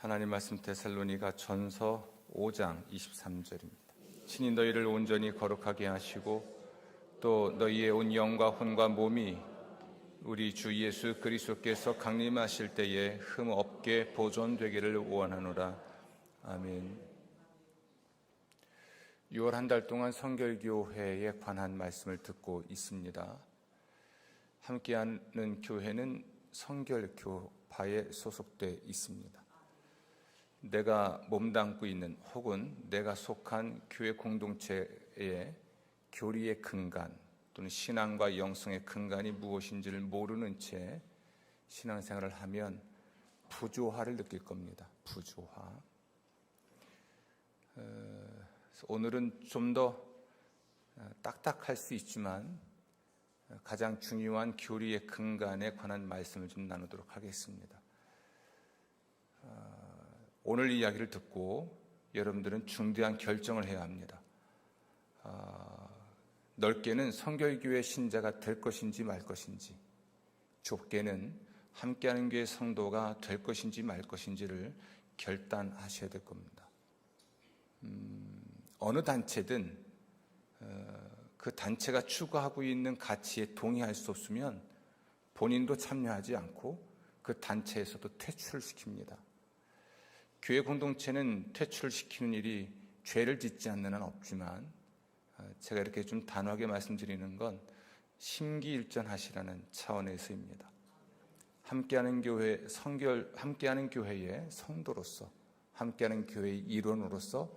하나님 말씀 데살로니가 전서 5장 23절입니다. 친히 너희를 온전히 거룩하게 하시고 또 너희의 온 영과 혼과 몸이 우리 주 예수 그리스도께서 강림하실 때에 흠 없게 보존되기를 원하노라. 아멘. 6월 한 달 동안 성결교회에 관한 말씀을 듣고 있습니다. 함께하는 교회는 성결교파에 소속되어 있습니다. 내가 몸담고 있는 혹은 내가 속한 교회 공동체의 교리의 근간 또는 신앙과 영성의 근간이 무엇인지를 모르는 채 신앙생활을 하면 부조화를 느낄 겁니다. 부조화. 오늘은 좀 더 딱딱할 수 있지만 가장 중요한 교리의 근간에 관한 말씀을 좀 나누도록 하겠습니다. 오늘 이야기를 듣고 여러분들은 중대한 결정을 해야 합니다. 넓게는 성결교회 신자가 될 것인지 말 것인지, 좁게는 함께하는 교회 성도가 될 것인지 말 것인지를 결단하셔야 될 겁니다. 어느 단체든 그 단체가 추구하고 있는 가치에 동의할 수 없으면 본인도 참여하지 않고 그 단체에서도 퇴출을 시킵니다. 교회 공동체는 퇴출을 시키는 일이 죄를 짓지 않는 한 없지만 제가 이렇게 좀 단호하게 말씀드리는 건 심기일전하시라는 차원에서입니다. 함께하는 교회의 성도로서, 함께하는 교회의 일원으로서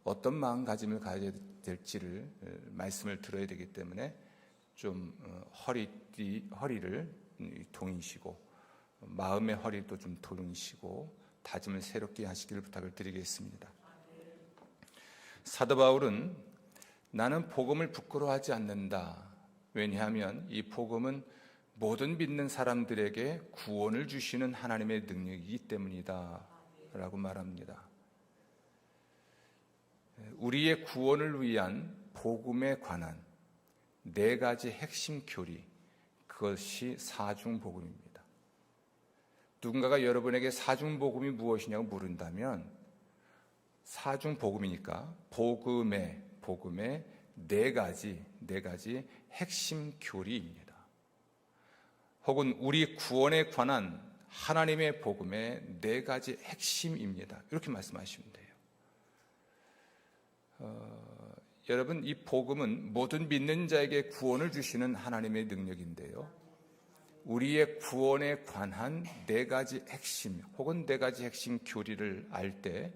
어떤 마음가짐을 가져야 될지를 말씀을 들어야 되기 때문에 좀 허리를 동이시고 마음의 허리도 좀 동이시고 다짐을 새롭게 하시기를 부탁을 드리겠습니다. 사도 바울은 나는 복음을 부끄러워하지 않는다. 왜냐하면 이 복음은 모든 믿는 사람들에게 구원을 주시는 하나님의 능력이기 때문이다 라고 말합니다. 우리의 구원을 위한 복음에 관한 4가지 핵심 교리, 그것이 사중복음입니다. 누군가가 여러분에게 사중복음이 무엇이냐고 물은다면 사중복음이니까 복음의 4가지 핵심 교리입니다. 혹은 우리 구원에 관한 하나님의 복음의 4가지 핵심입니다. 이렇게 말씀하시면 돼요. 여러분, 이 복음은 모든 믿는 자에게 구원을 주시는 하나님의 능력인데요. 우리의 구원에 관한 4가지 핵심 혹은 4가지 핵심 교리를 알 때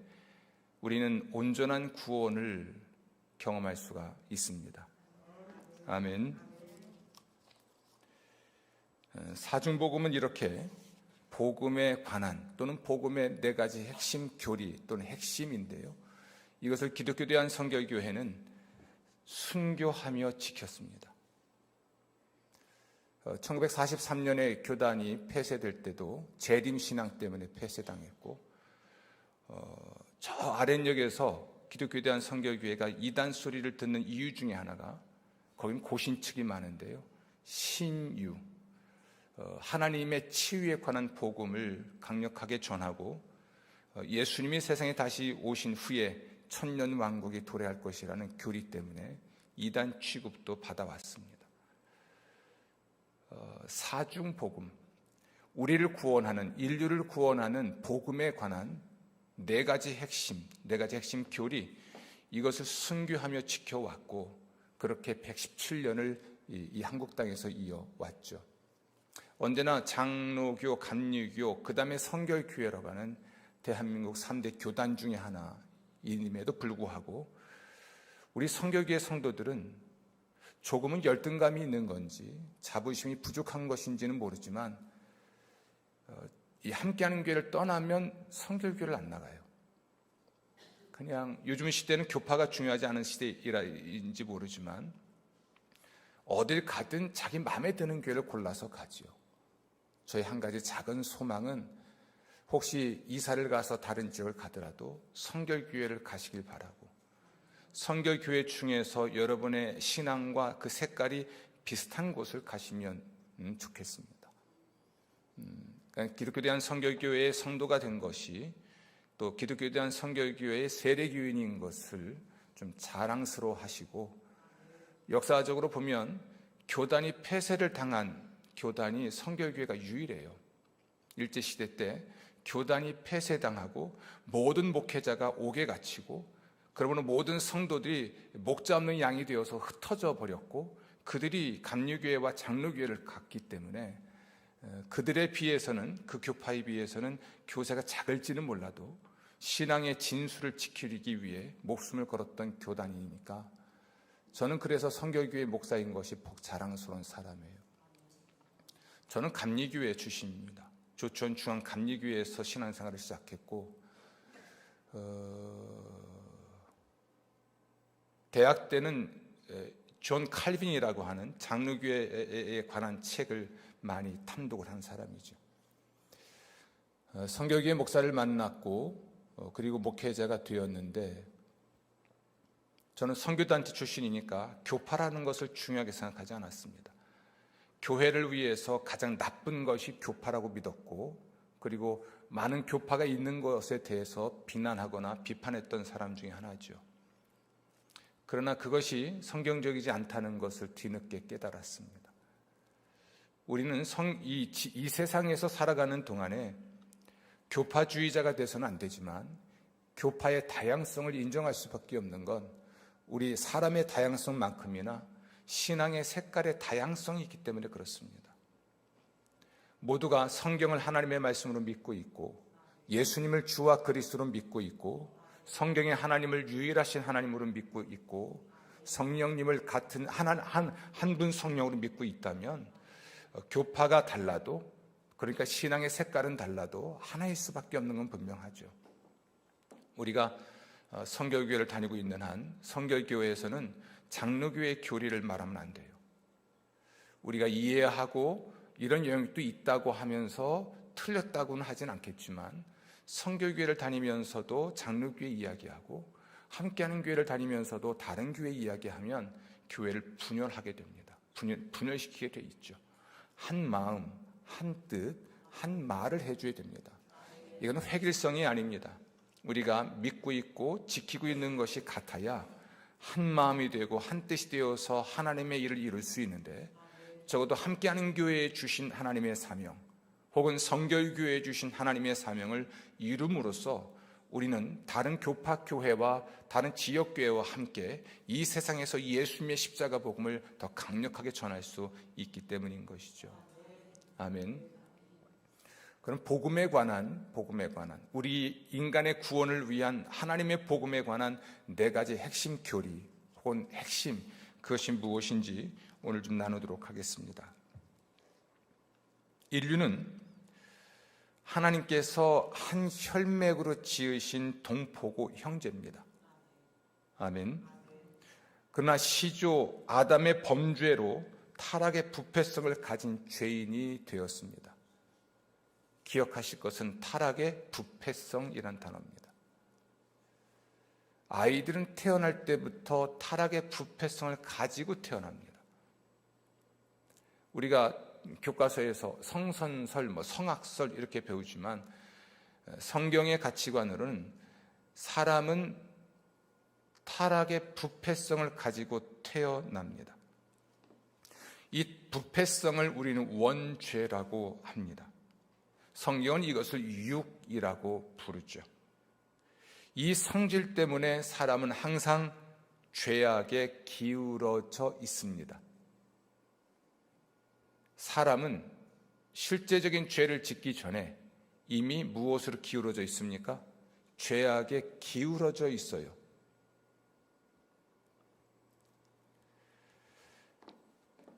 우리는 온전한 구원을 경험할 수가 있습니다. 아멘. 사중복음은 이렇게 복음에 관한 또는 복음의 4가지 핵심 교리 또는 핵심인데요. 이것을 기독교 대한 성결교회는 순교하며 지켰습니다. 1943년에 교단이 폐쇄될 때도 재림신앙 때문에 폐쇄당했고 저 아랫역에서 기독교에 대한 성결교회가 이단 소리를 듣는 이유 중에 하나가 거긴 고신측이 많은데요. 신유, 하나님의 치유에 관한 복음을 강력하게 전하고 예수님이 세상에 다시 오신 후에 천년왕국이 도래할 것이라는 교리 때문에 이단 취급도 받아왔습니다. 사중복음, 우리를 구원하는, 인류를 구원하는 복음에 관한 4가지 핵심 교리, 이것을 순교하며 지켜왔고 그렇게 117년을 이 한국 땅에서 이어왔죠. 언제나 장로교, 감리교, 그 다음에 성결교회라고 하는 대한민국 3대 교단 중에 하나임에도 불구하고 우리 성결교회 성도들은 조금은 열등감이 있는 건지 자부심이 부족한 것인지는 모르지만 이 함께하는 교회를 떠나면 성결교회를 안 나가요. 그냥 요즘 시대는 교파가 중요하지 않은 시대인지 모르지만 어딜 가든 자기 마음에 드는 교회를 골라서 가지요. 저희 한 가지 작은 소망은 혹시 이사를 가서 다른 지역을 가더라도 성결교회를 가시길 바라고, 성결교회 중에서 여러분의 신앙과 그 색깔이 비슷한 곳을 가시면 좋겠습니다. 기독교에 대한 성결교회의 성도가 된 것이 또 기독교에 대한 선교교회의 세례교인인 것을 좀 자랑스러워하시고, 역사적으로 보면 교단이 폐쇄를 당한 교단이 선교교회가 유일해요. 일제시대 때 교단이 폐쇄당하고 모든 목회자가 옥에 갇히고, 그러므로 모든 성도들이 목자 없는 양이 되어서 흩어져 버렸고, 그들이 감리교회와 장로교회를 갔기 때문에 그들에 비해서는, 그 교파에 비해서는 교세가 작을지는 몰라도 신앙의 진수를 지키기 위해 목숨을 걸었던 교단이니까, 저는 그래서 선교교회 목사인 것이 복 자랑스러운 사람이에요. 저는 감리교회 출신입니다. 조천 중앙 감리교회에서 신앙생활을 시작했고, 대학 때는 존 칼빈이라고 하는 장로교회에 관한 책을 많이 탐독을 한 사람이죠. 선교교회 목사를 만났고, 그리고 목회자가 되었는데, 저는 선교단체 출신이니까 교파라는 것을 중요하게 생각하지 않았습니다. 교회를 위해서 가장 나쁜 것이 교파라고 믿었고, 그리고 많은 교파가 있는 것에 대해서 비난하거나 비판했던 사람 중에 하나죠. 그러나 그것이 성경적이지 않다는 것을 뒤늦게 깨달았습니다. 우리는 이 세상에서 살아가는 동안에 교파주의자가 돼서는 안 되지만, 교파의 다양성을 인정할 수밖에 없는 건 우리 사람의 다양성만큼이나 신앙의 색깔의 다양성이 있기 때문에 그렇습니다. 모두가 성경을 하나님의 말씀으로 믿고 있고, 예수님을 주와 그리스도로 믿고 있고, 성경에 하나님을 유일하신 하나님으로 믿고 있고, 성령님을 같은 한 분 성령으로 믿고 있다면, 교파가 달라도, 그러니까 신앙의 색깔은 달라도 하나일 수밖에 없는 건 분명하죠. 우리가 선교교회를 다니고 있는 한 선교교회에서는 장로교회 교리를 말하면 안 돼요. 우리가 이해하고 이런 영역도 있다고 하면서 틀렸다고는 하진 않겠지만, 선교교회를 다니면서도 장로교회 이야기하고, 함께하는 교회를 다니면서도 다른 교회 이야기하면 교회를 분열하게 됩니다. 분열시키게 돼 있죠. 한 마음, 한 뜻, 한 말을 해줘야 됩니다. 이건 획일성이 아닙니다. 우리가 믿고 있고 지키고 있는 것이 같아야 한 마음이 되고 한 뜻이 되어서 하나님의 일을 이룰 수 있는데, 적어도 함께하는 교회에 주신 하나님의 사명, 혹은 성결교회에 주신 하나님의 사명을 이룸으로써 우리는 다른 교파교회와 다른 지역교회와 함께 이 세상에서 예수님의 십자가 복음을 더 강력하게 전할 수 있기 때문인 것이죠. 아멘. 그럼 복음에 관한 우리 인간의 구원을 위한 하나님의 복음에 관한 4가지 핵심 교리 혹은 핵심, 그것이 무엇인지 오늘 좀 나누도록 하겠습니다. 인류는 하나님께서 한 혈맥으로 지으신 동포고 형제입니다. 아멘. 그러나 시조 아담의 범죄로 타락의 부패성을 가진 죄인이 되었습니다. 기억하실 것은 타락의 부패성이란 단어입니다. 아이들은 태어날 때부터 타락의 부패성을 가지고 태어납니다. 우리가 교과서에서 성선설, 성악설 이렇게 배우지만, 성경의 가치관으로는 사람은 타락의 부패성을 가지고 태어납니다. 이 부패성을 우리는 원죄라고 합니다. 성경은 이것을 육이라고 부르죠. 이 성질 때문에 사람은 항상 죄악에 기울어져 있습니다. 사람은 실제적인 죄를 짓기 전에 이미 무엇으로 기울어져 있습니까? 죄악에 기울어져 있어요.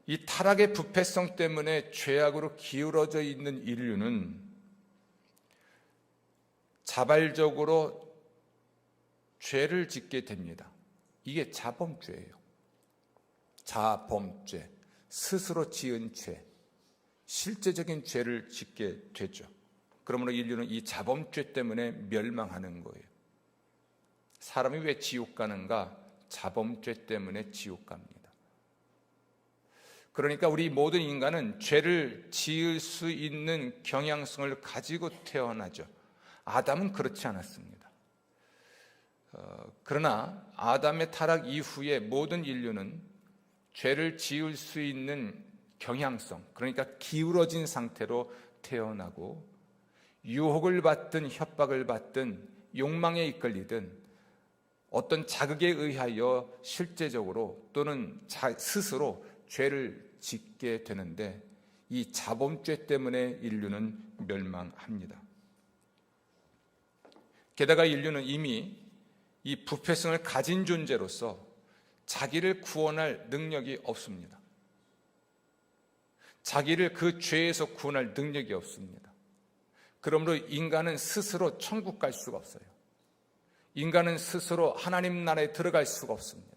이 타락의 부패성 때문에 죄악으로 기울어져 있는 인류는 자발적으로 죄를 짓게 됩니다. 이게 자범죄예요. 자범죄, 스스로 지은 죄, 실제적인 죄를 짓게 되죠. 그러므로 인류는 이 자범죄 때문에 멸망하는 거예요. 사람이 왜 지옥 가는가? 자범죄 때문에 지옥 갑니다. 그러니까 우리 모든 인간은 죄를 지을 수 있는 경향성을 가지고 태어나죠. 아담은 그렇지 않았습니다. 그러나 아담의 타락 이후에 모든 인류는 죄를 지을 수 있는 경향성, 그러니까 기울어진 상태로 태어나고 유혹을 받든 협박을 받든 욕망에 이끌리든 어떤 자극에 의하여 실제적으로 또는 스스로 죄를 짓게 되는데 이 자범죄 때문에 인류는 멸망합니다. 게다가 인류는 이미 이 부패성을 가진 존재로서 자기를 구원할 능력이 없습니다. 자기를 그 죄에서 구원할 능력이 없습니다. 그러므로 인간은 스스로 천국 갈 수가 없어요. 인간은 스스로 하나님 나라에 들어갈 수가 없습니다.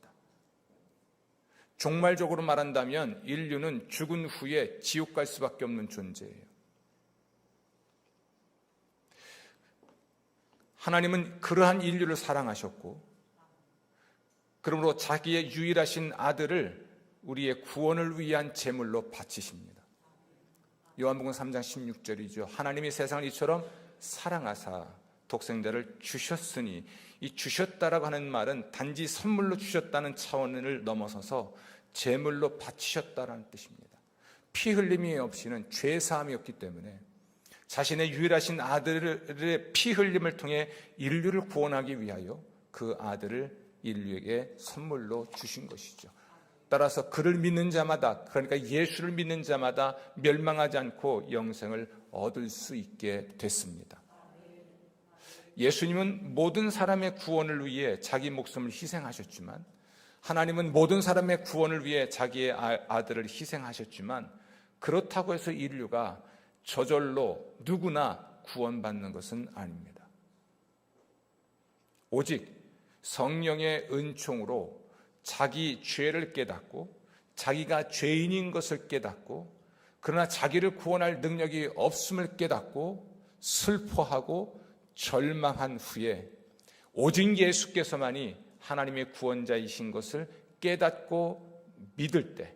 종말적으로 말한다면 인류는 죽은 후에 지옥 갈 수밖에 없는 존재예요. 하나님은 그러한 인류를 사랑하셨고 그러므로 자기의 유일하신 아들을 우리의 구원을 위한 제물로 바치십니다. 요한복음 3장 16절이죠. 하나님이 세상을 이처럼 사랑하사 독생자를 주셨으니, 이 주셨다라고 하는 말은 단지 선물로 주셨다는 차원을 넘어서서 제물로 바치셨다라는 뜻입니다. 피 흘림이 없이는 죄 사함이 없기 때문에 자신의 유일하신 아들의 피 흘림을 통해 인류를 구원하기 위하여 그 아들을 인류에게 선물로 주신 것이죠. 따라서 그를 믿는 자마다, 그러니까 예수를 믿는 자마다 멸망하지 않고 영생을 얻을 수 있게 됐습니다. 예수님은 모든 사람의 구원을 위해 자기 목숨을 희생하셨지만, 하나님은 모든 사람의 구원을 위해 자기의 아들을 희생하셨지만, 그렇다고 해서 인류가 저절로 누구나 구원받는 것은 아닙니다. 오직 성령의 은총으로 자기 죄를 깨닫고 자기가 죄인인 것을 깨닫고 그러나 자기를 구원할 능력이 없음을 깨닫고 슬퍼하고 절망한 후에 오직 예수께서만이 하나님의 구원자이신 것을 깨닫고 믿을 때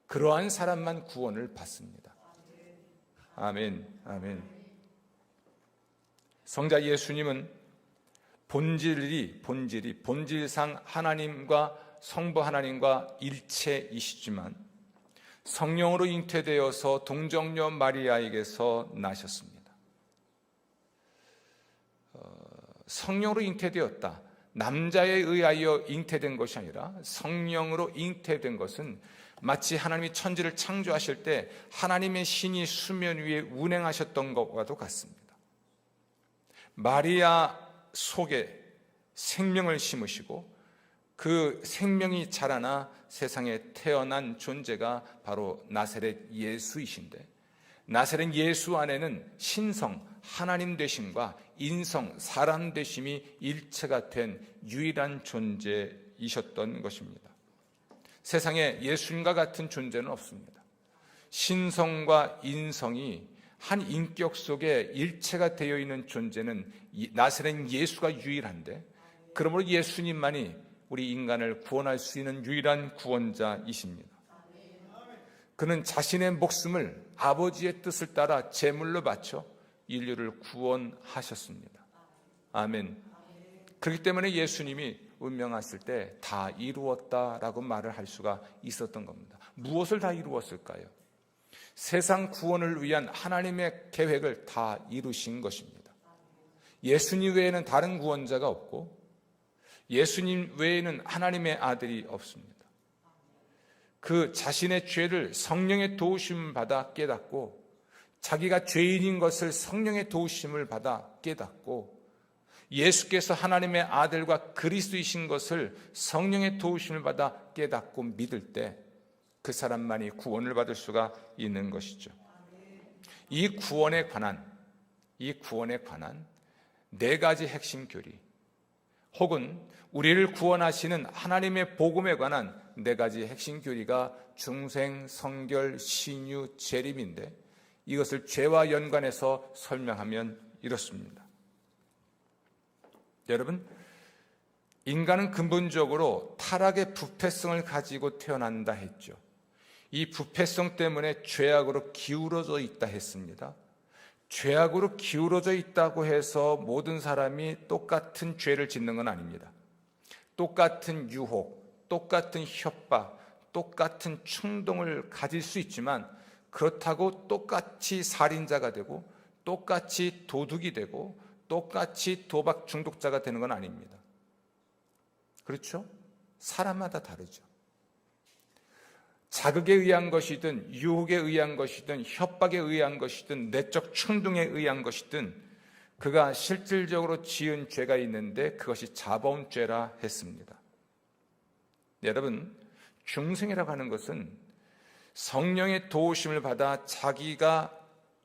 그러한 사람만 구원을 받습니다. 아멘, 아멘. 성자 예수님은 본질상 하나님과 성부 하나님과 일체이시지만 성령으로 잉태되어서 동정녀 마리아에게서 나셨습니다. 성령으로 잉태되었다. 남자에 의하여 잉태된 것이 아니라 성령으로 잉태된 것은 마치 하나님이 천지를 창조하실 때 하나님의 신이 수면 위에 운행하셨던 것과도 같습니다. 마리아 속에 생명을 심으시고 그 생명이 자라나 세상에 태어난 존재가 바로 나사렛 예수이신데, 나사렛 예수 안에는 신성 하나님 되심과 인성 사람 되심이 일체가 된 유일한 존재이셨던 것입니다. 세상에 예수님과 같은 존재는 없습니다. 신성과 인성이 한 인격 속에 일체가 되어 있는 존재는 나사렛 예수가 유일한데, 그러므로 예수님만이 우리 인간을 구원할 수 있는 유일한 구원자이십니다. 그는 자신의 목숨을 아버지의 뜻을 따라 제물로 바쳐 인류를 구원하셨습니다. 아멘. 그렇기 때문에 예수님이 운명하실 때 다 이루었다라고 말을 할 수가 있었던 겁니다. 무엇을 다 이루었을까요? 세상 구원을 위한 하나님의 계획을 다 이루신 것입니다. 예수님 외에는 다른 구원자가 없고 예수님 외에는 하나님의 아들이 없습니다. 그 자신의 죄를 성령의 도우심을 받아 깨닫고 자기가 죄인인 것을 성령의 도우심을 받아 깨닫고 예수께서 하나님의 아들과 그리스도이신 것을 성령의 도우심을 받아 깨닫고 믿을 때 그 사람만이 구원을 받을 수가 있는 것이죠. 이 구원에 관한 네 가지 핵심 교리, 혹은 우리를 구원하시는 하나님의 복음에 관한 네 가지 핵심 교리가 중생, 성결, 신유, 재림인데, 이것을 죄와 연관해서 설명하면 이렇습니다. 여러분, 인간은 근본적으로 타락의 부패성을 가지고 태어난다 했죠. 이 부패성 때문에 죄악으로 기울어져 있다 했습니다. 죄악으로 기울어져 있다고 해서 모든 사람이 똑같은 죄를 짓는 건 아닙니다. 똑같은 유혹, 똑같은 협박, 똑같은 충동을 가질 수 있지만 그렇다고 똑같이 살인자가 되고 똑같이 도둑이 되고 똑같이 도박 중독자가 되는 건 아닙니다. 그렇죠? 사람마다 다르죠. 자극에 의한 것이든 유혹에 의한 것이든 협박에 의한 것이든 내적 충동에 의한 것이든 그가 실질적으로 지은 죄가 있는데 그것이 자범죄라 했습니다. 여러분, 중생이라고 하는 것은 성령의 도우심을 받아 자기가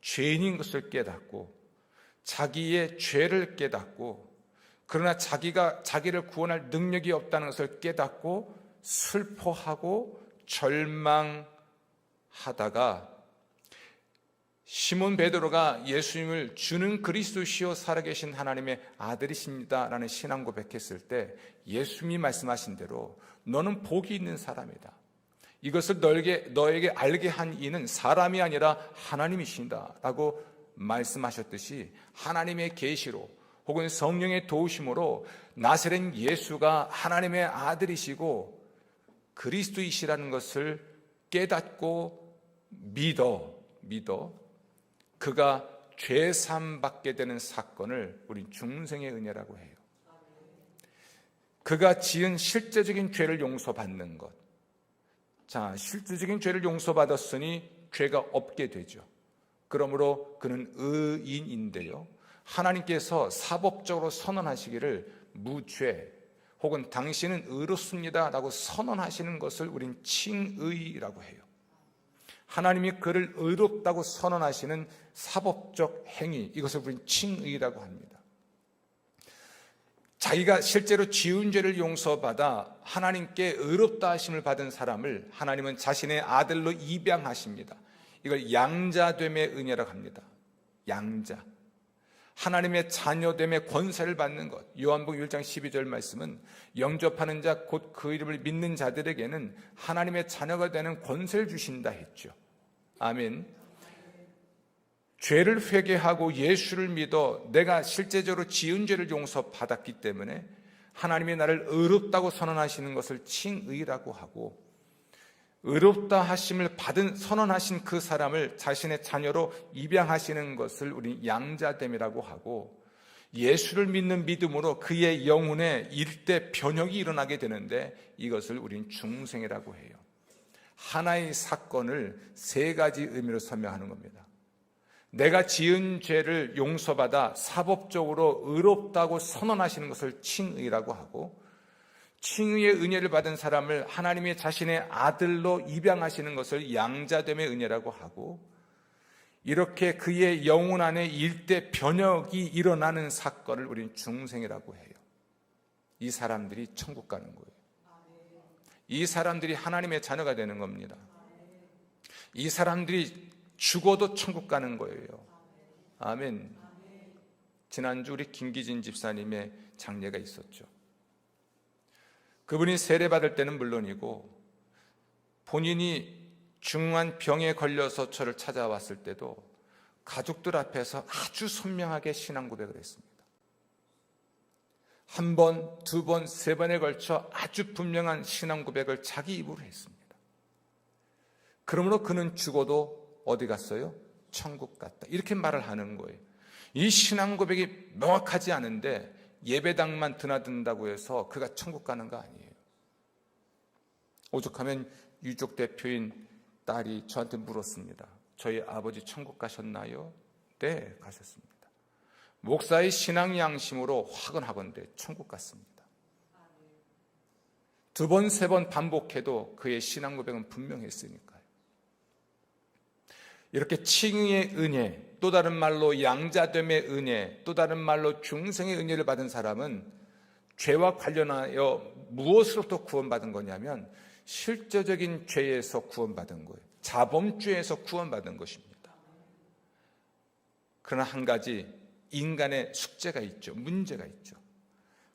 죄인인 것을 깨닫고 자기의 죄를 깨닫고 그러나 자기가 자기를 구원할 능력이 없다는 것을 깨닫고 슬퍼하고 절망하다가 시몬 베드로가 예수님을 주는 그리스도시요 살아계신 하나님의 아들이십니다 라는 신앙 고백했을 때 예수님이 말씀하신 대로 너는 복이 있는 사람이다. 이것을 너에게 알게 한 이는 사람이 아니라 하나님이신다 라고 말씀하셨듯이 하나님의 계시로 혹은 성령의 도우심으로 나사렛 예수가 하나님의 아들이시고 그리스도이시라는 것을 깨닫고 믿어 그가 죄사함 받게 되는 사건을 우린 중생의 은혜라고 해요. 그가 지은 실제적인 죄를 용서받는 것. 자, 실제적인 죄를 용서받았으니 죄가 없게 되죠. 그러므로 그는 의인인데요, 하나님께서 사법적으로 선언하시기를 무죄 혹은 당신은 의롭습니다 라고 선언하시는 것을 우린 칭의라고 해요. 하나님이 그를 의롭다고 선언하시는 사법적 행위, 이것을 우린 칭의라고 합니다. 자기가 실제로 지은 죄를 용서받아 하나님께 의롭다 하심을 받은 사람을 하나님은 자신의 아들로 입양하십니다. 이걸 양자됨의 은혜라고 합니다. 양자, 하나님의 자녀됨의 권세를 받는 것. 요한복음 1장 12절 말씀은 영접하는 자 곧 그 이름을 믿는 자들에게는 하나님의 자녀가 되는 권세를 주신다 했죠. 아멘. 죄를 회개하고 예수를 믿어 내가 실제적으로 지은 죄를 용서받았기 때문에 하나님이 나를 의롭다고 선언하시는 것을 칭의라고 하고, 의롭다 하심을 받은 선언하신 그 사람을 자신의 자녀로 입양하시는 것을 우리 양자됨이라고 하고, 예수를 믿는 믿음으로 그의 영혼에 일대 변혁이 일어나게 되는데 이것을 우린 중생이라고 해요. 하나의 사건을 세 가지 의미로 설명하는 겁니다. 내가 지은 죄를 용서받아 사법적으로 의롭다고 선언하시는 것을 칭의라고 하고, 칭의의 은혜를 받은 사람을 하나님이 자신의 아들로 입양하시는 것을 양자됨의 은혜라고 하고, 이렇게 그의 영혼 안에 일대 변혁이 일어나는 사건을 우리는 중생이라고 해요. 이 사람들이 천국 가는 거예요. 이 사람들이 하나님의 자녀가 되는 겁니다. 이 사람들이 죽어도 천국 가는 거예요. 아멘. 지난주 우리 김기진 집사님의 장례가 있었죠. 그분이 세례받을 때는 물론이고 본인이 중한 병에 걸려서 저를 찾아왔을 때도 가족들 앞에서 아주 선명하게 신앙 고백을 했습니다. 한 번, 두 번, 세 번에 걸쳐 아주 분명한 신앙 고백을 자기 입으로 했습니다. 그러므로 그는 죽어도 어디 갔어요? 천국 갔다. 이렇게 말을 하는 거예요. 이 신앙 고백이 명확하지 않은데 예배당만 드나든다고 해서 그가 천국 가는 거 아니에요. 오죽하면 유족 대표인 딸이 저한테 물었습니다. 저희 아버지 천국 가셨나요? 네, 가셨습니다. 목사의 신앙 양심으로 확언하건대 천국 갔습니다. 두 번, 세 번 반복해도 그의 신앙 고백은 분명했으니까요. 이렇게 칭의의 은혜, 또 다른 말로 양자됨의 은혜, 또 다른 말로 중생의 은혜를 받은 사람은 죄와 관련하여 무엇으로부터 구원받은 거냐면 실제적인 죄에서 구원받은 거예요. 자범죄에서 구원받은 것입니다. 그러나 한 가지 인간의 숙제가 있죠. 문제가 있죠.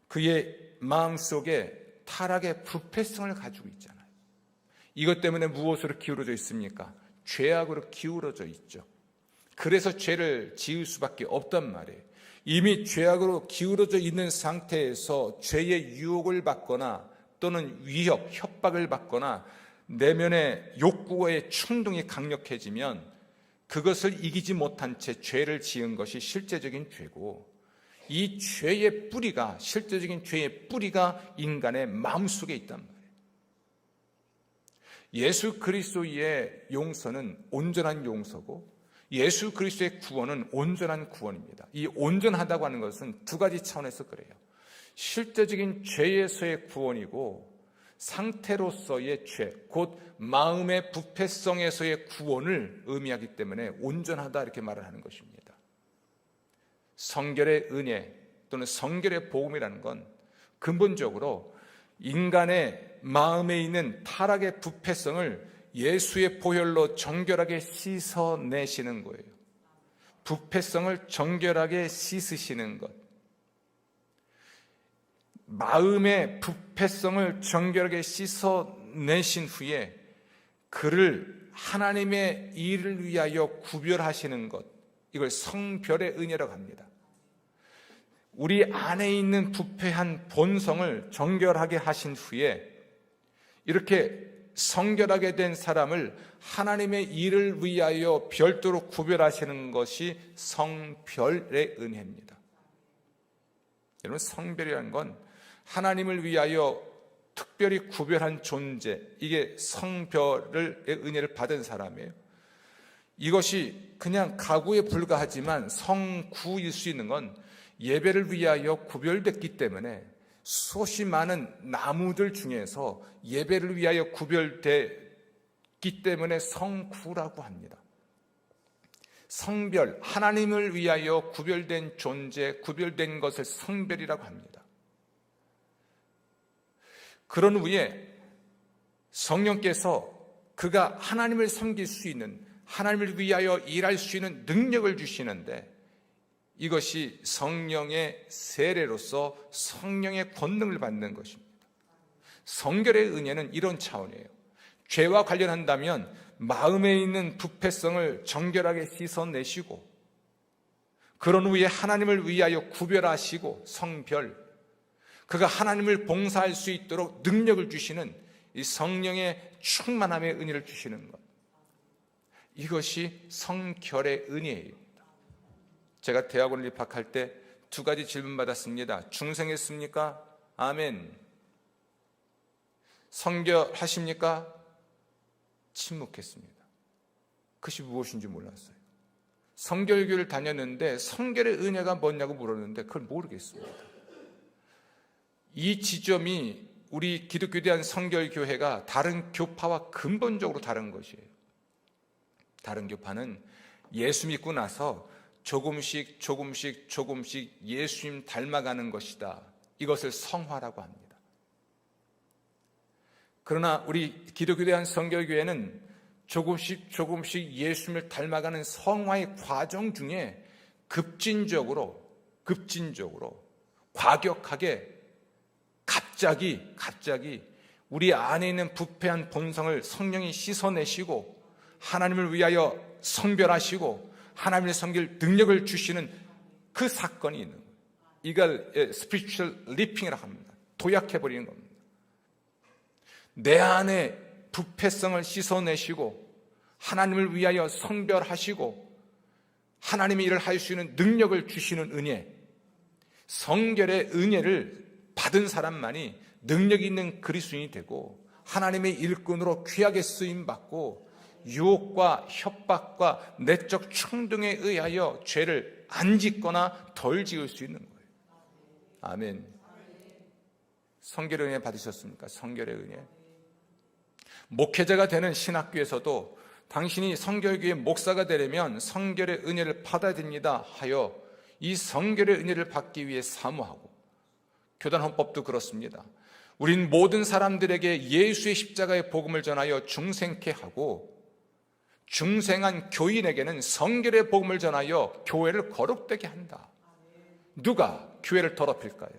그의 마음속에 타락의 부패성을 가지고 있잖아요. 이것 때문에 무엇으로 기울어져 있습니까? 죄악으로 기울어져 있죠. 그래서 죄를 지을 수밖에 없단 말이에요. 이미 죄악으로 기울어져 있는 상태에서 죄의 유혹을 받거나 또는 위협, 협박을 받거나 내면의 욕구와의 충동이 강력해지면 그것을 이기지 못한 채 죄를 지은 것이 실제적인 죄고, 이 죄의 뿌리가, 실제적인 죄의 뿌리가 인간의 마음속에 있단 말이에요. 예수 그리스도의 용서는 온전한 용서고 예수 그리스도의 구원은 온전한 구원입니다. 이 온전하다고 하는 것은 두 가지 차원에서 그래요. 실제적인 죄에서의 구원이고 상태로서의 죄, 곧 마음의 부패성에서의 구원을 의미하기 때문에 온전하다 이렇게 말을 하는 것입니다. 성결의 은혜 또는 성결의 복음이라는 건 근본적으로 인간의 마음에 있는 타락의 부패성을 예수의 보혈로 정결하게 씻어내시는 거예요. 부패성을 정결하게 씻으시는 것. 마음의 부패성을 정결하게 씻어내신 후에 그를 하나님의 일을 위하여 구별하시는 것, 이걸 성별의 은혜라고 합니다. 우리 안에 있는 부패한 본성을 정결하게 하신 후에 이렇게 성결하게 된 사람을 하나님의 일을 위하여 별도로 구별하시는 것이 성별의 은혜입니다. 여러분, 성별이라는 건 하나님을 위하여 특별히 구별한 존재, 이게 성별의 은혜를 받은 사람이에요. 이것이 그냥 가구에 불과하지만 성구일 수 있는 건 예배를 위하여 구별됐기 때문에 수없이 많은 나무들 중에서 예배를 위하여 구별됐기 때문에 성구라고 합니다. 성별, 하나님을 위하여 구별된 존재, 구별된 것을 성별이라고 합니다. 그런 후에 성령께서 그가 하나님을 섬길 수 있는, 하나님을 위하여 일할 수 있는 능력을 주시는데, 이것이 성령의 세례로서 성령의 권능을 받는 것입니다. 성결의 은혜는 이런 차원이에요. 죄와 관련한다면 마음에 있는 부패성을 정결하게 씻어내시고, 그런 후에 하나님을 위하여 구별하시고, 성별, 그가 하나님을 봉사할 수 있도록 능력을 주시는 이 성령의 충만함의 은혜를 주시는 것, 이것이 성결의 은혜예요. 제가 대학원을 입학할 때 두 가지 질문 받았습니다. 중생했습니까? 아멘. 성결하십니까? 침묵했습니다. 그것이 무엇인지 몰랐어요. 성결교를 다녔는데 성결의 은혜가 뭐냐고 물었는데 그걸 모르겠습니다. 이 지점이 우리 기독교에 대한 성결교회가 다른 교파와 근본적으로 다른 것이에요. 다른 교파는 예수 믿고 나서 조금씩 예수님 닮아가는 것이다, 이것을 성화라고 합니다. 그러나 우리 기독교에 대한 성결교회는 조금씩 예수님을 닮아가는 성화의 과정 중에 급진적으로 과격하게 갑자기 우리 안에 있는 부패한 본성을 성령이 씻어내시고 하나님을 위하여 성별하시고 하나님의 섬길 능력을 주시는 그 사건이 있는 거예요. 이걸 spiritual ripping이라고 합니다. 도약해버리는 겁니다. 내 안에 부패성을 씻어내시고 하나님을 위하여 성별하시고 하나님의 일을 할 수 있는 능력을 주시는 은혜, 성결의 은혜를 받은 사람만이 능력 있는 그리스도인이 되고 하나님의 일꾼으로 귀하게 쓰임받고 유혹과 협박과 내적 충동에 의하여 죄를 안 짓거나 덜 지을 수 있는 거예요. 아멘. 성결의 은혜 받으셨습니까? 성결의 은혜. 목회자가 되는 신학교에서도 당신이 성결교회 목사가 되려면 성결의 은혜를 받아야 됩니다 하여 이 성결의 은혜를 받기 위해 사모하고, 교단 헌법도 그렇습니다. 우린 모든 사람들에게 예수의 십자가의 복음을 전하여 중생케 하고, 중생한 교인에게는 성결의 복음을 전하여 교회를 거룩되게 한다. 누가 교회를 더럽힐까요?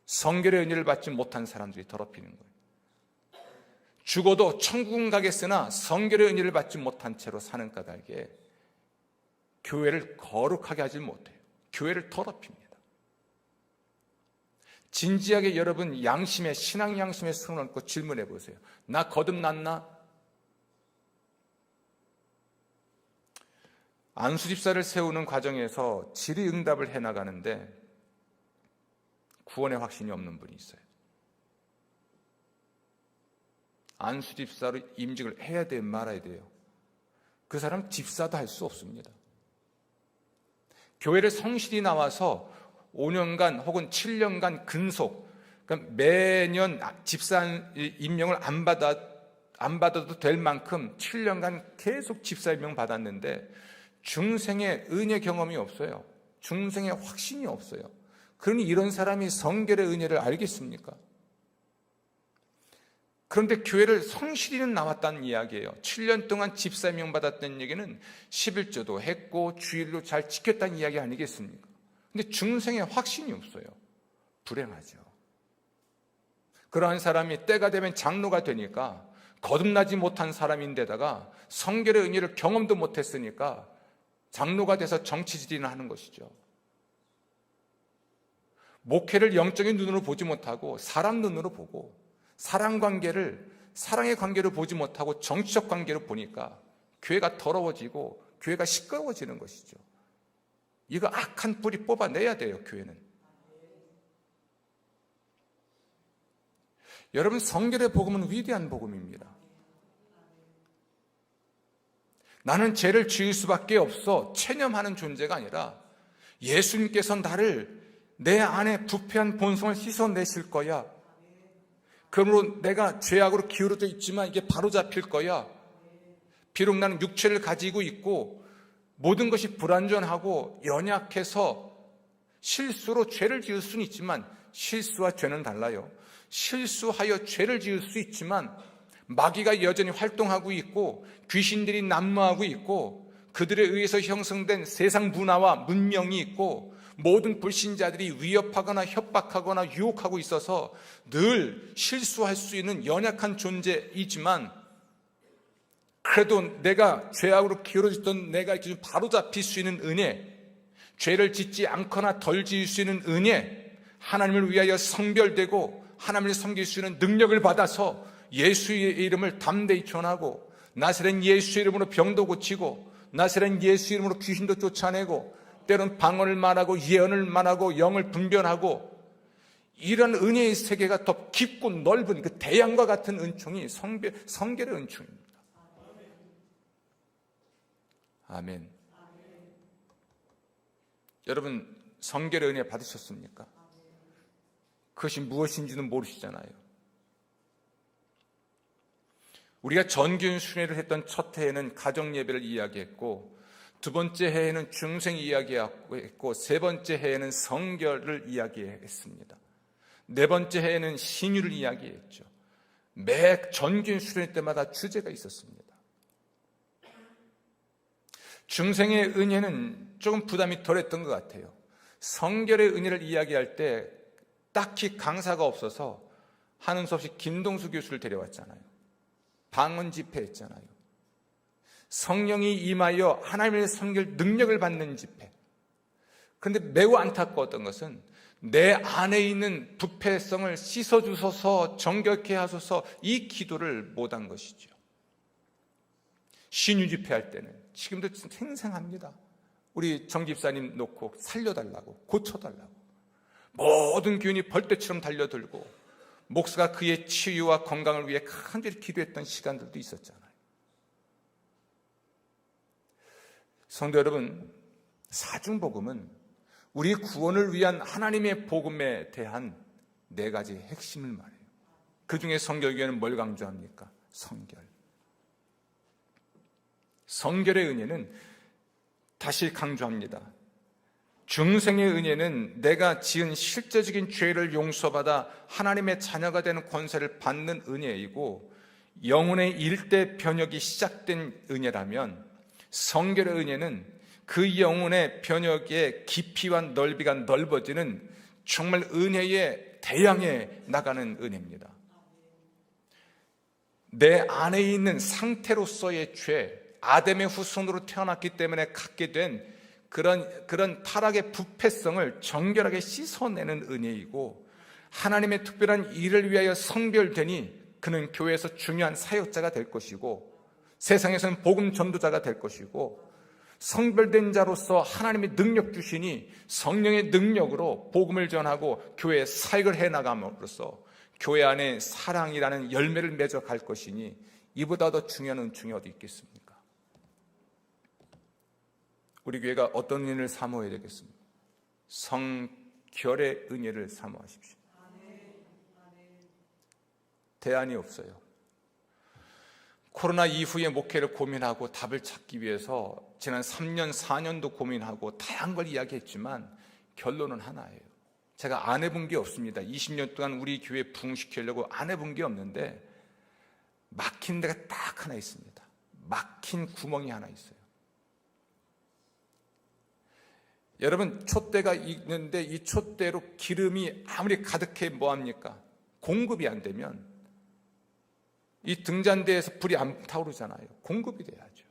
성결의 은혜를 받지 못한 사람들이 더럽히는 거예요. 죽어도 천국은 가겠으나 성결의 은혜를 받지 못한 채로 사는 까닭에 교회를 거룩하게 하지 못해요. 교회를 더럽힙니다. 진지하게 여러분 신앙 양심에 손을 얹고 질문해 보세요. 나 거듭났나? 안수집사를 세우는 과정에서 질의응답을 해나가는데 구원의 확신이 없는 분이 있어요. 안수집사로 임직을 해야 돼요, 말아야 돼요? 그 사람 집사도 할 수 없습니다. 교회를 성실히 나와서 5년간 혹은 7년간 근속, 그러니까 매년 집사 임명을 안 받아도 될 만큼 7년간 계속 집사 임명 받았는데 중생의 은혜 경험이 없어요. 중생의 확신이 없어요. 그러니 이런 사람이 성결의 은혜를 알겠습니까? 그런데 교회를 성실히는 나왔다는 이야기예요. 7년 동안 집사 임명 받았다는 얘기는 11조도 했고 주일도 잘 지켰다는 이야기 아니겠습니까? 근데 중생의 확신이 없어요. 불행하죠. 그러한 사람이 때가 되면 장로가 되니까 거듭나지 못한 사람인데다가 성결의 은혜를 경험도 못했으니까 장로가 돼서 정치질이나 하는 것이죠. 목회를 영적인 눈으로 보지 못하고 사람 눈으로 보고 사랑의 관계로 보지 못하고 정치적 관계로 보니까 교회가 더러워지고 교회가 시끄러워지는 것이죠. 이거 악한 뿌리 뽑아내야 돼요, 교회는. 여러분, 성결의 복음은 위대한 복음입니다. 나는 죄를 지을 수밖에 없어 체념하는 존재가 아니라 예수님께서 나를 내 안에 부패한 본성을 씻어내실 거야. 그러므로 내가 죄악으로 기울어져 있지만 이게 바로잡힐 거야. 비록 나는 육체를 가지고 있고 모든 것이 불완전하고 연약해서 실수로 죄를 지을 수는 있지만 실수와 죄는 달라요. 실수하여 죄를 지을 수 있지만 마귀가 여전히 활동하고 있고 귀신들이 난무하고 있고 그들에 의해서 형성된 세상 문화와 문명이 있고 모든 불신자들이 위협하거나 협박하거나 유혹하고 있어서 늘 실수할 수 있는 연약한 존재이지만 그래도 내가 죄악으로 기울어졌던 내가 이렇게 좀 바로잡힐 수 있는 은혜, 죄를 짓지 않거나 덜 지을 수 있는 은혜, 하나님을 위하여 성별되고 하나님을 섬길 수 있는 능력을 받아서 예수의 이름을 담대히 전하고 나사렛 예수 이름으로 병도 고치고 나사렛 예수 이름으로 귀신도 쫓아내고 때론 방언을 말하고 예언을 말하고 영을 분별하고 이런 은혜의 세계가 더 깊고 넓은 그 대양과 같은 은총이 성결의 은총입니다. 아멘. 여러분, 성결의 은혜 받으셨습니까? 그것이 무엇인지는 모르시잖아요. 우리가 전교인 순회를 했던 첫 해에는 가정 예배를 이야기했고 두 번째 해에는 중생 이야기했고 세 번째 해에는 성결을 이야기했습니다. 네 번째 해에는 신유를 이야기했죠. 매 전교인 순회 때마다 주제가 있었습니다. 중생의 은혜는 조금 부담이 덜했던 것 같아요. 성결의 은혜를 이야기할 때 딱히 강사가 없어서 하는 수 없이 김동수 교수를 데려왔잖아요. 방언 집회했잖아요. 성령이 임하여 하나님의 성결 능력을 받는 집회. 그런데 매우 안타까웠던 것은 내 안에 있는 부패성을 씻어주소서 정결케 하소서 이 기도를 못한 것이죠. 신유 집회할 때는 지금도 생생합니다. 우리 정 집사님 놓고 살려달라고 고쳐달라고 모든 교인이 벌떼처럼 달려들고 목사가 그의 치유와 건강을 위해 간절히 기도했던 시간들도 있었잖아요. 성도 여러분, 사중복음은 우리 구원을 위한 하나님의 복음에 대한 네 가지 핵심을 말해요. 그 중에 성결교회는 뭘 강조합니까? 성결. 성결의 은혜는 다시 강조합니다. 중생의 은혜는 내가 지은 실제적인 죄를 용서받아 하나님의 자녀가 되는 권세를 받는 은혜이고 영혼의 일대 변혁이 시작된 은혜라면 성결의 은혜는 그 영혼의 변혁의 깊이와 넓이가 넓어지는 정말 은혜의 대양에 나가는 은혜입니다. 내 안에 있는 상태로서의 죄, 아담의 후손으로 태어났기 때문에 갖게 된 그런 타락의 부패성을 정결하게 씻어내는 은혜이고, 하나님의 특별한 일을 위하여 성별되니 그는 교회에서 중요한 사역자가 될 것이고, 세상에서는 복음 전도자가 될 것이고, 성별된 자로서 하나님의 능력 주시니 성령의 능력으로 복음을 전하고 교회의 사역을 해나감으로써 교회 안에 사랑이라는 열매를 맺어갈 것이니, 이보다 더 중요한 은총이 어디 있겠습니까? 우리 교회가 어떤 은혜를 사모해야 되겠습니까? 성결의 은혜를 사모하십시오. 대안이 없어요. 코로나 이후의 목회를 고민하고 답을 찾기 위해서 지난 3년, 4년도 고민하고 다양한 걸 이야기했지만 결론은 하나예요. 제가 안 해본 게 없습니다. 20년 동안 우리 교회 부흥시키려고 안 해본 게 없는데 막힌 데가 딱 하나 있습니다. 막힌 구멍이 하나 있어요. 여러분, 촛대가 있는데 이 촛대로 기름이 아무리 가득해 뭐합니까? 공급이 안 되면 이 등잔대에서 불이 안 타오르잖아요. 공급이 돼야죠.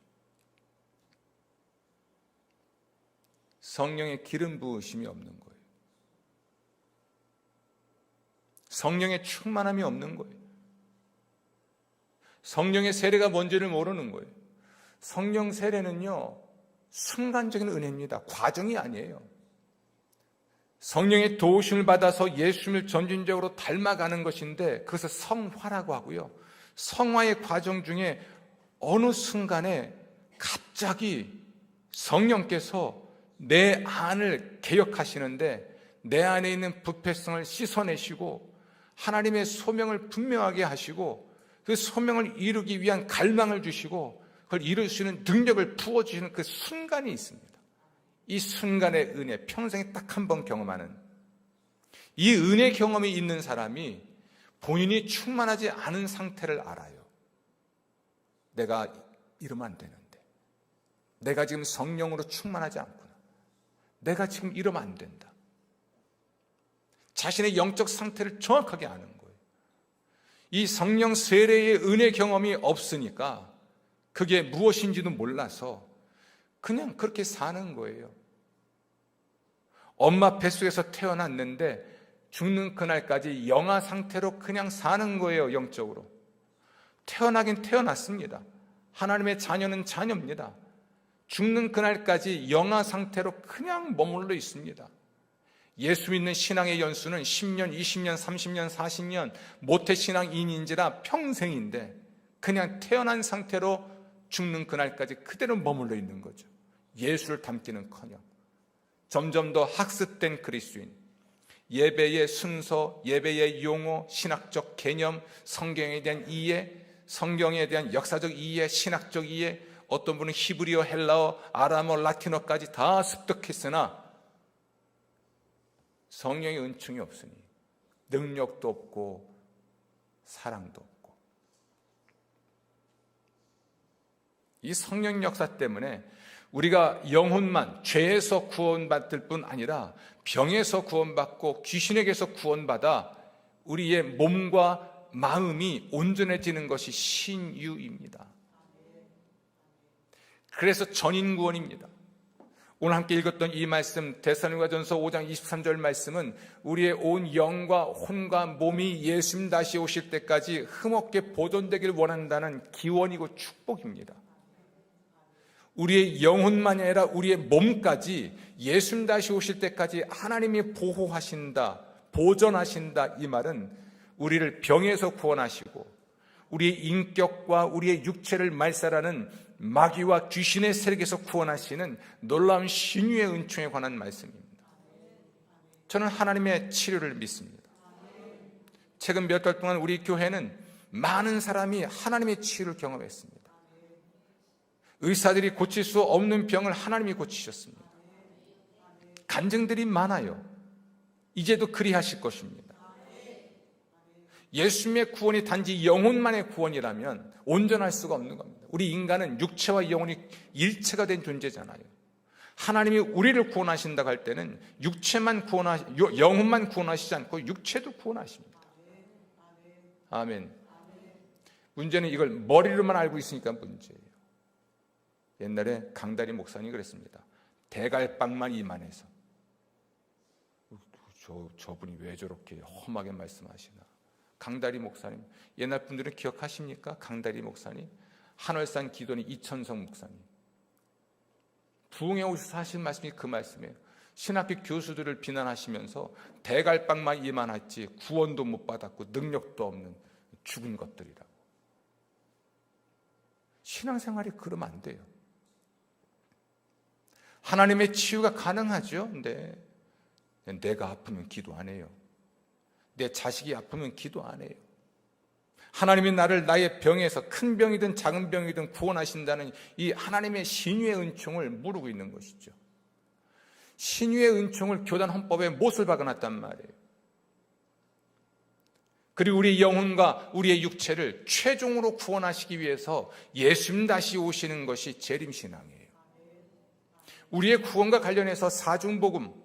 성령의 기름 부으심이 없는 거예요. 성령의 충만함이 없는 거예요. 성령의 세례가 뭔지를 모르는 거예요. 성령 세례는요, 순간적인 은혜입니다. 과정이 아니에요. 성령의 도우심을 받아서 예수님을 점진적으로 닮아가는 것인데 그것을 성화라고 하고요. 성화의 과정 중에 어느 순간에 갑자기 성령께서 내 안을 개혁하시는데 내 안에 있는 부패성을 씻어내시고 하나님의 소명을 분명하게 하시고 그 소명을 이루기 위한 갈망을 주시고 그걸 이룰 수 있는 능력을 부어주시는 그 순간이 있습니다. 이 순간의 은혜, 평생에 딱 한 번 경험하는 이 은혜 경험이 있는 사람이 본인이 충만하지 않은 상태를 알아요. 내가 이러면 안 되는데, 내가 지금 성령으로 충만하지 않구나, 내가 지금 이러면 안 된다. 자신의 영적 상태를 정확하게 아는 거예요. 이 성령 세례의 은혜 경험이 없으니까 그게 무엇인지도 몰라서 그냥 그렇게 사는 거예요. 엄마 뱃속에서 태어났는데 죽는 그날까지 영아 상태로 그냥 사는 거예요. 영적으로 태어나긴 태어났습니다. 하나님의 자녀는 자녀입니다. 죽는 그날까지 영아 상태로 그냥 머물러 있습니다. 예수 믿는 신앙의 연수는 10년, 20년, 30년, 40년 모태신앙인인지라 평생인데 그냥 태어난 상태로 죽는 그날까지 그대로 머물러 있는 거죠. 예수를 닮기는커녕 점점 더 학습된 그리스도인, 예배의 순서, 예배의 용어, 신학적 개념, 성경에 대한 이해, 성경에 대한 역사적 이해, 신학적 이해, 어떤 분은 히브리어, 헬라어, 아람어, 라틴어까지 다 습득했으나 성령의 은총이 없으니 능력도 없고 사랑도 없고, 이 성령 역사 때문에 우리가 영혼만 죄에서 구원받을 뿐 아니라 병에서 구원받고 귀신에게서 구원받아 우리의 몸과 마음이 온전해지는 것이 신유입니다. 그래서 전인구원입니다. 오늘 함께 읽었던 이 말씀 데살로니가전서 5장 23절 말씀은 우리의 온 영과 혼과 몸이 예수님 다시 오실 때까지 흠없게 보존되길 원한다는 기원이고 축복입니다. 우리의 영혼만이 아니라 우리의 몸까지 예수님 다시 오실 때까지 하나님이 보호하신다, 보존하신다. 이 말은 우리를 병에서 구원하시고 우리의 인격과 우리의 육체를 말살하는 마귀와 귀신의 세력에서 구원하시는 놀라운 신유의 은총에 관한 말씀입니다. 저는 하나님의 치료를 믿습니다. 최근 몇 달 동안 우리 교회는 많은 사람이 하나님의 치유를 경험했습니다. 의사들이 고칠 수 없는 병을 하나님이 고치셨습니다. 간증들이 많아요. 이제도 그리하실 것입니다. 예수님의 구원이 단지 영혼만의 구원이라면 온전할 수가 없는 겁니다. 우리 인간은 육체와 영혼이 일체가 된 존재잖아요. 하나님이 우리를 구원하신다고 할 때는 영혼만 구원하시지 않고 육체도 구원하십니다. 아멘. 문제는 이걸 머리로만 알고 있으니까 문제예요. 옛날에 강다리 목사님이 그랬습니다. 대갈빵만 이만해서. 저분이 왜 저렇게 험하게 말씀하시나. 강다리 목사님, 옛날 분들은 기억하십니까? 강다리 목사님, 한월산 기도는 이천성 목사님. 부흥에 오셔서 하신 말씀이 그 말씀이에요. 신학교 교수들을 비난하시면서 대갈빵만 이만했지 구원도 못 받았고 능력도 없는 죽은 것들이라고. 신앙생활이 그러면 안 돼요. 하나님의 치유가 가능하죠. 근데 내가 아프면 기도 안 해요. 내 자식이 아프면 기도 안 해요. 하나님이 나를 나의 병에서 큰 병이든 작은 병이든 구원하신다는 이 하나님의 신유의 은총을 모르고 있는 것이죠. 신유의 은총을 교단 헌법에 못을 박아놨단 말이에요. 그리고 우리의 영혼과 우리의 육체를 최종으로 구원하시기 위해서 예수님 다시 오시는 것이 재림신앙이에요. 우리의 구원과 관련해서 사중복음,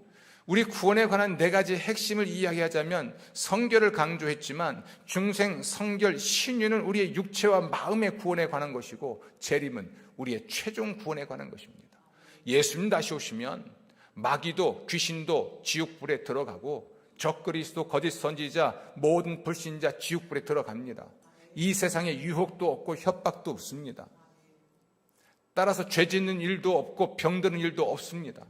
우리 구원에 관한 4가지 핵심을 이야기하자면 성결을 강조했지만 중생, 성결, 신유는 우리의 육체와 마음의 구원에 관한 것이고 재림은 우리의 최종 구원에 관한 것입니다. 예수님 다시 오시면 마귀도 귀신도 지옥불에 들어가고 적그리스도, 거짓 선지자, 모든 불신자 지옥불에 들어갑니다. 이 세상에 유혹도 없고 협박도 없습니다. 따라서 죄 짓는 일도 없고 병드는 일도 없습니다.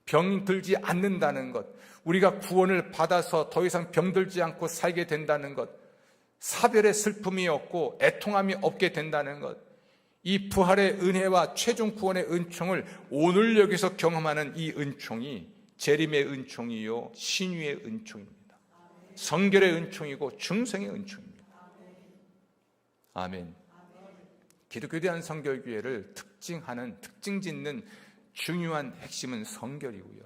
병들지 않는다는 것, 우리가 구원을 받아서 더 이상 병들지 않고 살게 된다는 것, 사별의 슬픔이 없고 애통함이 없게 된다는 것, 이 부활의 은혜와 최종 구원의 은총을 오늘 여기서 경험하는 이 은총이 재림의 은총이요 신유의 은총입니다. 성결의 은총이고 중생의 은총입니다. 아멘. 기독교에 대한 성결교회를 특징 짓는 중요한 핵심은 성결이고요.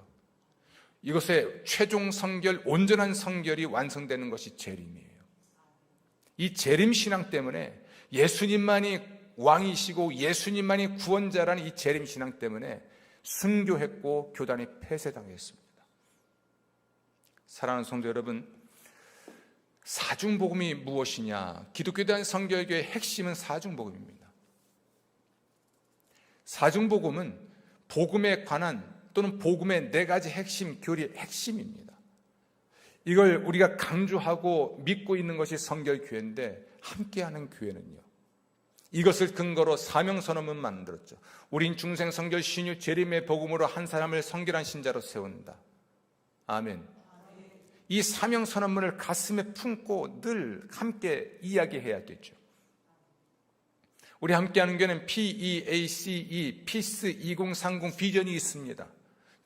이것의 최종 성결, 온전한 성결이 완성되는 것이 재림이에요. 이 재림 신앙 때문에 예수님만이 왕이시고 예수님만이 구원자라는 이 재림 신앙 때문에 순교했고 교단이 폐쇄당했습니다. 사랑하는 성도 여러분, 사중복음이 무엇이냐? 기독교에 대한 성결교의 핵심은 사중복음입니다. 사중복음은 복음에 관한 또는 복음의 4가지 핵심, 교리의 핵심입니다. 이걸 우리가 강조하고 믿고 있는 것이 성결교회인데 함께하는 교회는요, 이것을 근거로 사명선언문 만들었죠. 우린 중생, 성결, 신유, 재림의 복음으로 한 사람을 성결한 신자로 세운다. 아멘. 이 사명선언문을 가슴에 품고 늘 함께 이야기해야겠죠. 우리 함께하는 교회는 PEACE, 피스 2030 비전이 있습니다.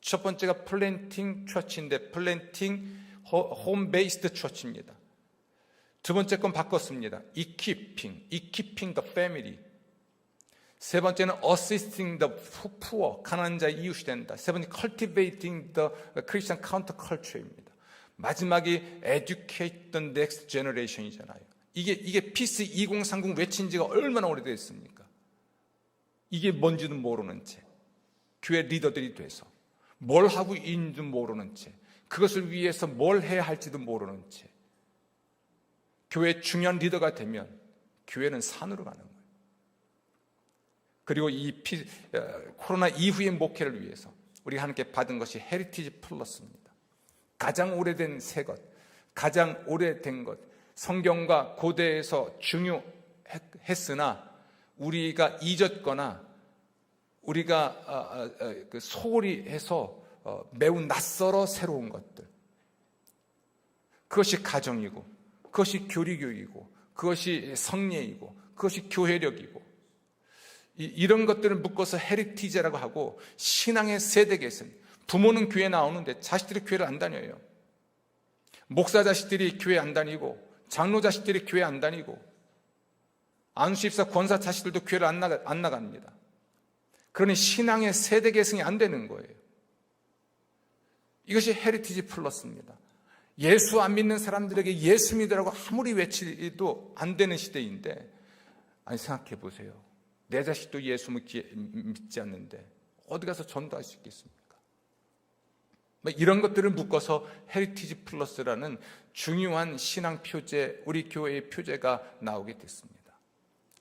첫 번째가 플랜팅 처치인데 플랜팅 홈 베이스드 처치입니다. 두 번째 건 바꿨습니다. equipping the family. 세 번째는 assisting the poor, 가난한 자의 이웃이 된다. 세 번째 cultivating the Christian counterculture입니다. 마지막이 educate the next generation이잖아요. 이게 피스 2030 외친 지가 얼마나 오래됐습니까? 이게 뭔지는 모르는 채 교회 리더들이 돼서 뭘 하고 있는지도 모르는 채 그것을 위해서 뭘 해야 할지도 모르는 채 교회의 중요한 리더가 되면 교회는 산으로 가는 거예요. 그리고 코로나 이후의 목회를 위해서 우리가 하나님께 받은 것이 헤리티지 플러스입니다. 가장 오래된 새 것, 가장 오래된 것, 성경과 고대에서 중요했으나 우리가 잊었거나 우리가 소홀히 해서 매우 낯설어 새로운 것들, 그것이 가정이고 그것이 교리교육이고 그것이 성례이고 그것이 교회력이고 이런 것들을 묶어서 헤리티지라고 하고 신앙의 세대 계승. 부모는 교회 나오는데 자식들이 교회를 안 다녀요. 목사 자식들이 교회 안 다니고 장로 자식들이 교회 안 다니고 안수집사 권사 자식들도 교회를 안 나갑니다. 그러니 신앙의 세대 계승이 안 되는 거예요. 이것이 헤리티지 플러스입니다. 예수 안 믿는 사람들에게 예수 믿으라고 아무리 외치도 안 되는 시대인데, 아니 생각해 보세요. 내 자식도 예수 믿지 않는데 어디 가서 전도할 수 있겠습니까? 이런 것들을 묶어서 헤리티지 플러스라는 중요한 신앙 표제, 우리 교회의 표제가 나오게 됐습니다.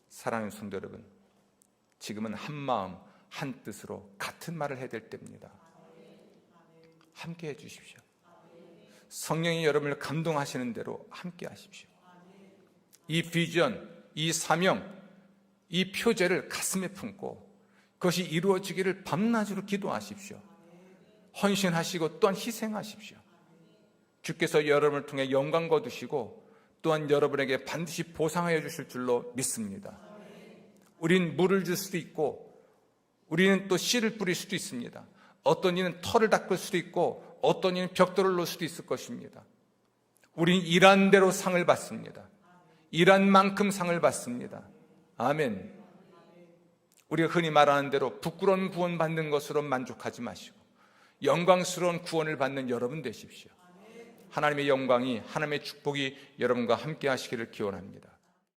사랑하는 성도 여러분, 지금은 한 마음 한 뜻으로 같은 말을 해야 될 때입니다. 함께 해 주십시오. 성령이 여러분을 감동하시는 대로 함께 하십시오. 이 비전, 이 사명, 이 표제를 가슴에 품고 그것이 이루어지기를 밤낮으로 기도하십시오. 헌신하시고 또한 희생하십시오. 주께서 여러분을 통해 영광 거두시고 또한 여러분에게 반드시 보상하여 주실 줄로 믿습니다. 우린 물을 줄 수도 있고 우리는 또 씨를 뿌릴 수도 있습니다. 어떤 이는 털을 닦을 수도 있고 어떤 이는 벽돌을 놓을 수도 있을 것입니다. 우린 일한 대로 상을 받습니다. 일한 만큼 상을 받습니다. 아멘. 우리가 흔히 말하는 대로 부끄러운 구원 받는 것으로 만족하지 마시고 영광스러운 구원을 받는 여러분 되십시오. 하나님의 영광이, 하나님의 축복이 여러분과 함께 하시기를 기원합니다.